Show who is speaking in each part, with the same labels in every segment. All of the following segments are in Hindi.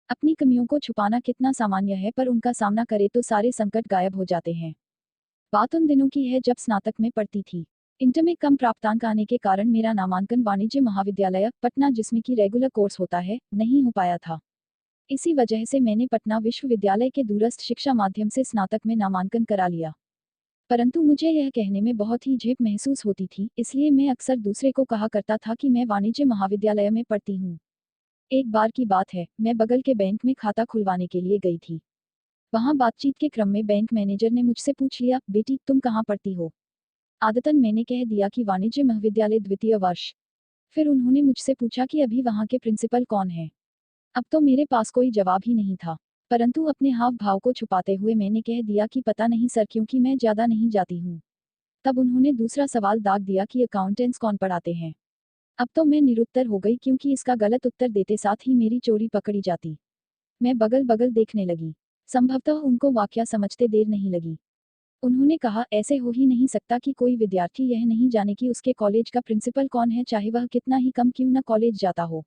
Speaker 1: अपनी कमियों को छुपाना कितना सामान्य है, पर उनका सामना करे तो सारे संकट गायब हो जाते हैं। बात उन दिनों की है जब स्नातक में पढ़ती थी। इंटर में कम प्राप्तांक आने के कारण मेरा नामांकन वाणिज्य महाविद्यालय पटना, जिसमें की रेगुलर कोर्स होता है, नहीं हो पाया था। इसी वजह से मैंने पटना विश्वविद्यालय के दूरस्थ शिक्षा माध्यम से स्नातक में नामांकन करा लिया। परंतु मुझे यह कहने में बहुत ही झेप महसूस होती थी, इसलिए मैं अक्सर दूसरे को कहा करता था कि मैं वाणिज्य महाविद्यालय में पढ़ती हूँ। एक बार की बात है, मैं बगल के बैंक में खाता खुलवाने के लिए गई थी। वहां बातचीत के क्रम में बैंक मैनेजर ने मुझसे पूछ लिया, बेटी तुम कहाँ पढ़ती हो? आदतन मैंने कह दिया कि वाणिज्य महाविद्यालय द्वितीय वर्ष। फिर उन्होंने मुझसे पूछा कि अभी वहां के प्रिंसिपल कौन है। अब तो मेरे पास कोई जवाब ही नहीं था, परंतु अपने हाव भाव को छुपाते हुए मैंने कह दिया कि पता नहीं सर, क्योंकि मैं ज्यादा नहीं जाती हूँ। तब उन्होंने दूसरा सवाल दाग दिया कि अकाउंटेंट्स कौन पढ़ाते हैं। अब तो मैं निरुत्तर हो गई, क्योंकि इसका गलत उत्तर देते साथ ही मेरी चोरी पकड़ी जाती। मैं बगल बगल देखने लगी। संभवतः उनको वाकया समझते देर नहीं लगी। उन्होंने कहा, ऐसे हो ही नहीं सकता कि कोई विद्यार्थी यह नहीं जाने कि उसके कॉलेज का प्रिंसिपल कौन है, चाहे वह कितना ही कम क्यों न कॉलेज जाता हो।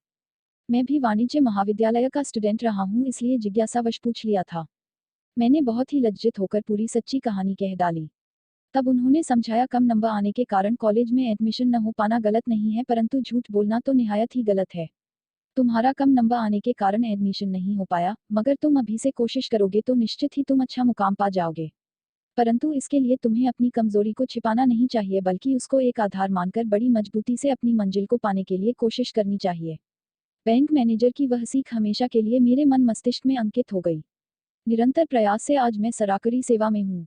Speaker 1: मैं भी वाणिज्य महाविद्यालय का स्टूडेंट रहा हूँ, इसलिए जिज्ञासावश पूछ लिया था। मैंने बहुत ही लज्जित होकर पूरी सच्ची कहानी कह डाली। तब उन्होंने समझाया, कम नंबर आने के कारण कॉलेज में एडमिशन न हो पाना गलत नहीं है, परंतु झूठ बोलना तो निहायत ही गलत है। तुम्हारा कम नंबर आने के कारण एडमिशन नहीं हो पाया, मगर तुम अभी से कोशिश करोगे तो निश्चित ही तुम अच्छा मुकाम पा जाओगे। परंतु इसके लिए तुम्हें अपनी कमजोरी को छिपाना नहीं चाहिए, बल्कि उसको एक आधार मानकर बड़ी मजबूती से अपनी मंजिल को पाने के लिए कोशिश करनी चाहिए। बैंक मैनेजर की वह सीख हमेशा के लिए मेरे मन मस्तिष्क में अंकित हो गई। निरंतर प्रयास से आज मैं सरकारी सेवा में हूँ।